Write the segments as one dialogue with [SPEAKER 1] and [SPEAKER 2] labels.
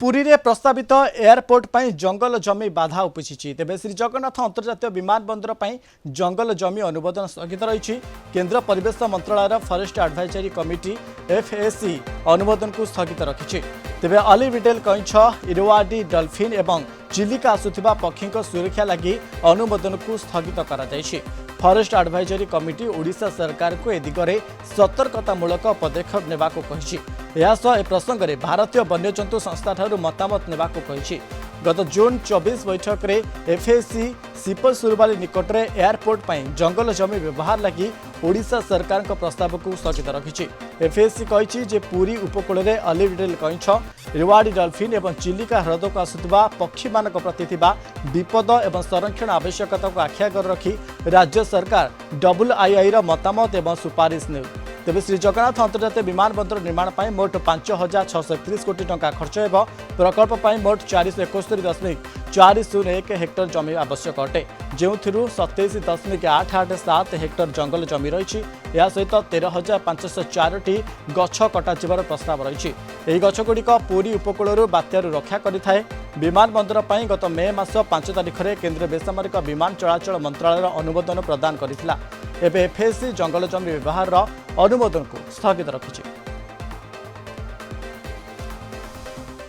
[SPEAKER 1] पुरी रे प्रस्तावित एयरपोर्ट पर जंगल जमी बाधा उपजी तेज श्री जगन्नाथ अंतर्जातीय विमान बंदर पर जंगल जमी अनुमोदन स्थगित रही केन्द्र परिवेश मंत्रालय फॉरेस्ट एडवाइजरी कमिटी FAC अनुमोदन को स्थगित रखी तेज अलीविडेल कईछ इरवाडी डल्फिन एवं चिलिका आसुथिबा पक्षी सुरक्षा लगी अनुमोदन को स्थगित करा जायछि। फॉरेस्ट एडवाइजरी कमिटी ओडिशा सरकार को ए दिगरे सतर्कतामूलक पदक्षेप नेबाको कहिछि। या सह ए प्रसंग में भारतीय वन्यजंतु संस्था ठारू मतामत नेबाको कहिछि। गत जून 24 बैठक में FAC सिपल सुरबाली निकट में एयरपोर्ट पर जंगल जमी व्यवहार लगी ओडिशा सरकार प्रस्ताव को स्थगित रखी। FAC कहिछि जे पुरी उपकूल में अलीविडेल कईछ रिवाड़ी डल्फिन एवं चिलिका ह्रद को आसुवा पक्षी मान प्रति विपद एवं संरक्षण आवश्यकता को आखिआगर रखी राज्य सरकार WII मतामत एवं सुपारिश ने तेज श्री जगन्नाथ अंतर्जातीय विमान बंदर निर्माण पर मोट 5,631 कोटी टंका खर्च हो। प्रकल्प पर मोट 471.401 हेक्टर जमी आवश्यक अटे जो 27.887 हेक्टर जंगल जमी रही। सहित 13,504 गछ कटाଯିबार प्रस्ताव रही। यह गछगुड़िक पुरी उपकूल बात्यारू रक्षा करें। विमान बंदर पर गत मे मास 5 तारिख में केन्द्र बेसामरिक विमान चलाचल मंत्रालय अनुमोदन प्रदान करथिला। एबे FAC जंगल जमी व्यवहार अनुमोदन को स्थगित रखी।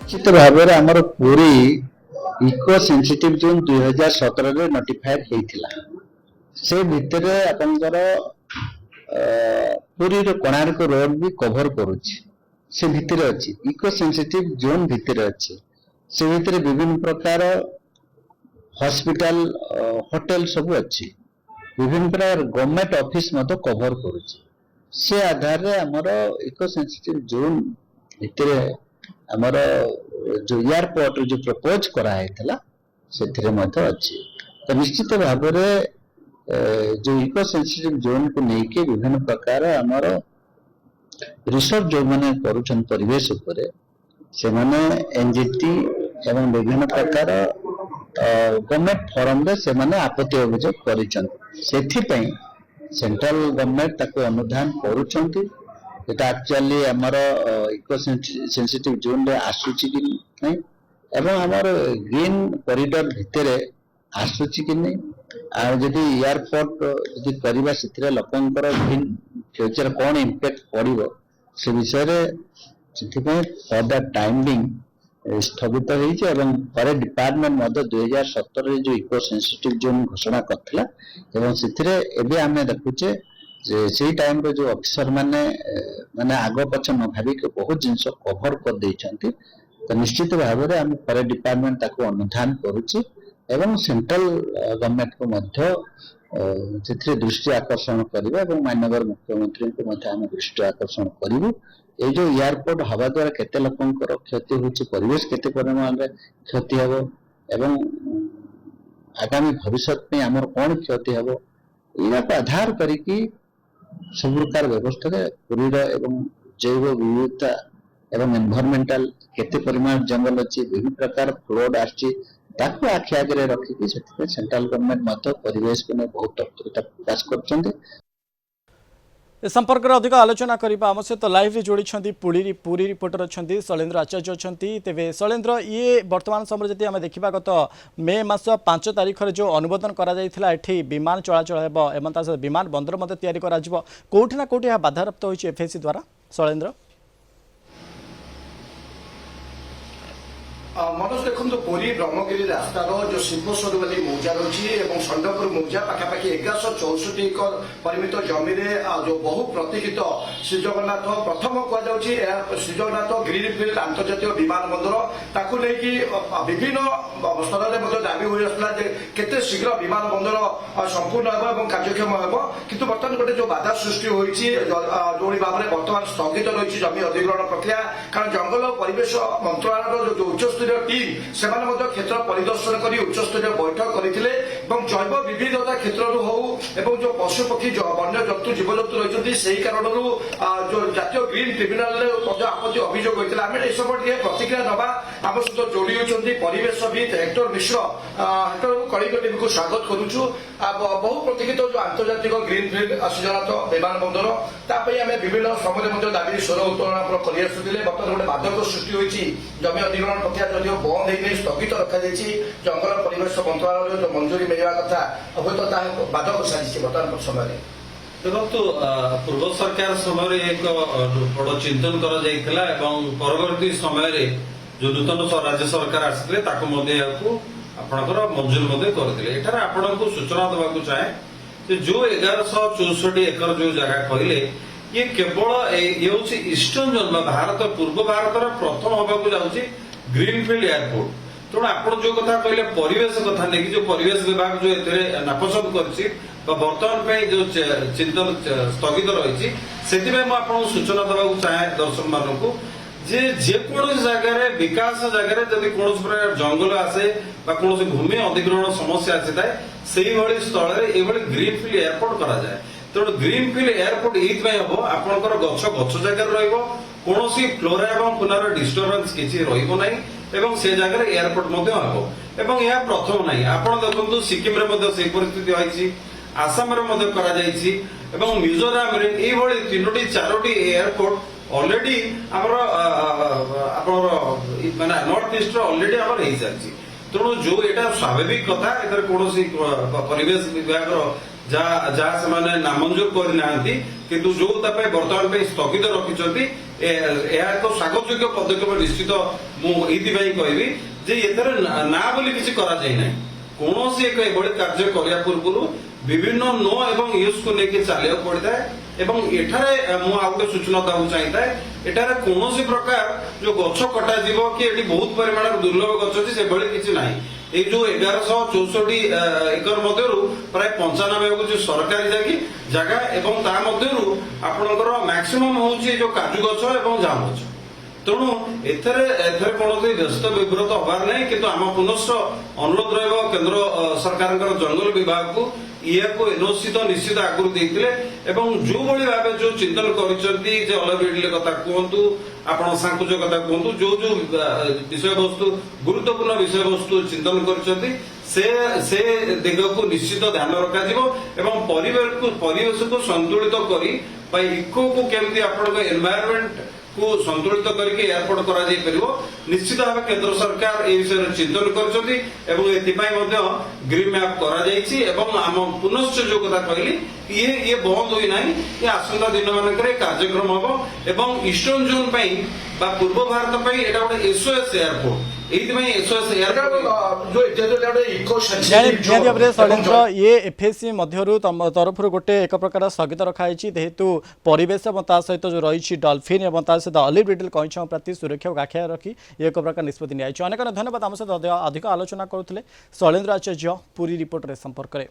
[SPEAKER 2] निश्चित भाव में आमर पूरी इको सेंसिटिव जोन 2017 रे नोटिफाइड हेतिला से भितर आपनकर पूरी रो कोणार्क रोड भी कवर करूची से भितर अछि इको सेंसिटिव जोन भितर अछि से भितर विभिन्न प्रकार हॉस्पिटल होटल सब अछि विभिन्न प्रकार गवर्नमेंट ऑफिस मत कवर करूची से आधार रे हमर इको सेंसिटिव जोन भितर हमर जो एयरपोर्ट जो प्रपोज करा हैतला सेथिरे मत अछि तो निश्चित भाव में जो इको सेंसिटिव जोन को लेके विभिन्न प्रकार हमर रिसर्च जो माने करूछन परिवेश उपरे से माने NGT एवं विभिन्न प्रकार गवर्नमेंट फोरम रे से माने आपत्ति अभियोग करिछन सेथि पई सेंट्रल गवर्नमेंट ताको अनुधान करूछंती एटा एक्चुअली हमर इको सेंसिटिव जोन रे आसुची कि नै एवं हमर ग्रीन कॉरिडोर भितरे आसुची कि नै आ जदि एयरपोर्ट जदि करबा सेथिरे लोकंकर फ्यूचर कोन इंपैक्ट पड़िबो से विषय रे सेथि पई फर्दर टाइमिंग स्थगित होईছে এবং ফরেস্ট ডিপার্টমেন্ট মধ্যে 2017 रे जो इको सेंसिटिव जोन घोषणा करथिला एवं सेथिरे एबे आमे देखुचे जे सेही टाइम रे जो अफिसर माने माने आगो पछ न भाबी के बहुत जिंस कवर कर दैछंती तो निश्चित भाव में हम फरेस्ट डिपार्टमेंट ताको अनुधान करूची एवं सेंट्रल गवर्नमेंट को मध्य सेथिरे दृष्टि आकर्षण करबा एवं माननीय मुख्यमंत्री को मध्य हम दृष्टि आकर्षण करिवु ए जो एयरपोर्ट हवा द्वारा केते लोकंकर क्षति होची परिवेश केते परिमाण रे क्षति हबो एवं आगामी भविष्य में हमर कोन क्षति हबो इना को आधार करिकि सब प्रकार व्यवस्था रे पुरीर एवं जैव विविधता एवं एनवायरमेंटल केते परिमाण जंगल अछि विभिन्न प्रकार फ्लोड आछि ताको आखि आगे रखिकि सेंट्रल गवर्नमेंट मत परिवेश को बहुत तत्परता प्रकाश करछन्ते।
[SPEAKER 1] ए संपर्क में अधिक आलोचना करबा आम सहित लाइव रे जोड़ी पुरी रिपोर्टर अच्छा शैलेन्द्र आचार्य अच्छा तेज शैलेन्द्र ये वर्तमान समय जब आम देखा गत मे मास 5 तारिख जो अनुमोदन कर विमान चलाचल हो विमान बंदर कौटी ना कौटी बाधाप्राप्त होती FAC द्वारा शैलेन्द्र
[SPEAKER 3] मनोज देखो पुरी ब्रह्मगिरी रास्तार जो शिल्पस्वर वाली मौजा रही है षंडपुर मौजा पाखापाखि 1164 एकर परिमित जमी जो बहु प्रतीक्षित श्रीजगन्नाथ प्रथम कहुच्छे श्रीजगन्नाथ ग्रीनफिल्ड अंतर्जातीय विमान बंदर ताकू लेकिन विभिन्न स्तर में दाबी हो आसला केते शीघ्र विमान बंदर संपूर्ण हो कार्यक्षम हो किंतु बर्तमान गोटे जो बाधा सृष्टि होती जो भाव में बर्तमान स्थगित रही जमी अधिग्रहण प्रक्रिया कारण जंगल परिवेश मंत्रालय जो उच्चस्तरीय उच्चस्तरीय टीम से क्षेत्र परिदर्शन कर उच्चस्तरीय बैठक करते जैव विविधता क्षेत्र हो जो पशु पक्षी वन्य जंतु जीवजंतु रही से कारण जो जातीय ग्रीन ट्रिब्यूनाल आपत्ति अभियोग होता है आम सब प्रतिक्रिया नवा आम सहित जोड़ी होती परिवेशविद हेक्टर मिश्र हेक्टर कलिंग टीम को स्वागत करुचु बहु प्रतीक्षित जो आंतर्जातिक ग्रीन फील्ड सीजनाथ विमान बंदर आम विभिन्न समय दाबी स्वर उत्तोलन करते बर्तमान गोटे बाधक सृष्टि होती जमी अधिग्रहण प्रक्रिया जदिव बंद होने स्थगित रखी जंगल परिवेश मंत्रालय जो मंजूरी मिलवा कथा हूँ तो बाधक साजिश बर्तमान समय
[SPEAKER 4] देखो पूर्व सरकार समय एक बड़ चिंतन परवर्ती समय जो नूतन राज्य सरकार आसते आपणकर मंजूर करते आपण को सूचना देवाक चाहे जो 1164 एकर जो जगह कहले ये केवल ये ईस्टर्न जोन भारत पूर्व भारत प्रथम हवाक जाऊँगी ग्रीनफिल्ड एयरपोर्ट तेणु आप जो कथा कहले परिवेश कथा नहीं जो परिवेश विभाग जो ए नापसंद कर बर्तमान जो चिंतन स्थगित रही से सूचना देवाक चाहे दर्शक मानक जेकोसी जगह विकास जगह जब कौन प्रकार जंगल आसे कौन भूमि अधिग्रहण समस्या आसी थाए से स्थल ग्रीनफिल्ड एयरपोर्ट करा जाए तेणु ग्रीनफिल्ड एयरपोर्ट ये हम आपंकर गछ गछ जगह कौन फ्लोरा और पुनर डिस्टर्बेंस किसी रही से जगह एयरपोर्ट हम यह प्रथम नहीं आप देखो सिक्किम परिस्थिति होती आसाम मिजोराम ये तीनो चारोटी एयरपोर्ट ऑलरेडी माने नॉर्थ ईस्ट ऑलरेडी हो सारी तेणु जो यहाँ स्वाभाविक कथा एथर कौन परिवेश विभाग जहाँ से नामंजूर करना किंतु जो बर्तमान स्थगित रखिंट एक स्वागतयोग्य पदक्षेप निश्चित मुझे कहबी जे ना बोली किसी करा कौन एक कार्य करने पूर्व विभिन्न नो एवं यूज को लेकिन चलिया पड़ता है एठारे मुझे सूचना देवाक चाहिए एठारे कौन प्रकार जो गछ कटा कि बहुत परिमाण दुर्लभ गछ अच्छी से किसी ना ये जो 1164 एकर मध्य प्राय 95 हूँ सरकारी जगह एवं ता मध्यरु आपणकर मैक्सिमम हूँ जो काजू गछ और जाम गछ तेणु एथरे कौन व्यस्त विव्रत हबार नहीं किंतु आम पुनश्च अनुरोध रहा केंद्र सरकार जंगल विभाग को को एनओसी तो निश्चित आगुरी देते जो भाव जो चिंतन कर कथा कहतु आप सांकुच कथा कहतु जो जो विषय वस्तु गुरुत्वपूर्ण विषय वस्तु चिंतन कर दिग को निश्चित ध्यान रखा परिवेश को संतुलित कर इको को केमती आप एनवायरमेंट को संतुलित करके एयरपोर्ट करा जाई परिबो निश्चित भाव केंद्र सरकार ए विषय चिंतन करछथि एवं एतिपाई मध्ये ग्रीन मैप करा जाईछि एवं आम पुनश्च जो कथा कहली ये बंद होई नाही ये आसंता दिन मानकरे कार्यक्रम हबो एवं ईस्टर्न जोन पई बा पूर्व भारत पई एटा गोटे एसओएस एयरपोर्ट
[SPEAKER 1] शैलेन्द्र ये एफएससी मध्यरु तरफ गोटे एक प्रकार स्थगित रखाई जेहेतु परिवेश और ता सहित जो रही डॉल्फिन और ता सहित ऑलिव रिडल कईछ प्रति सुरक्षा को आखिया रखी एक प्रकार निष्पत्ति निया अनेक धन्यवाद आम सहित अधिक आलोचना करुले शैलेन्द्र आचार्य पुरी रिपोर्ट संपर्क में।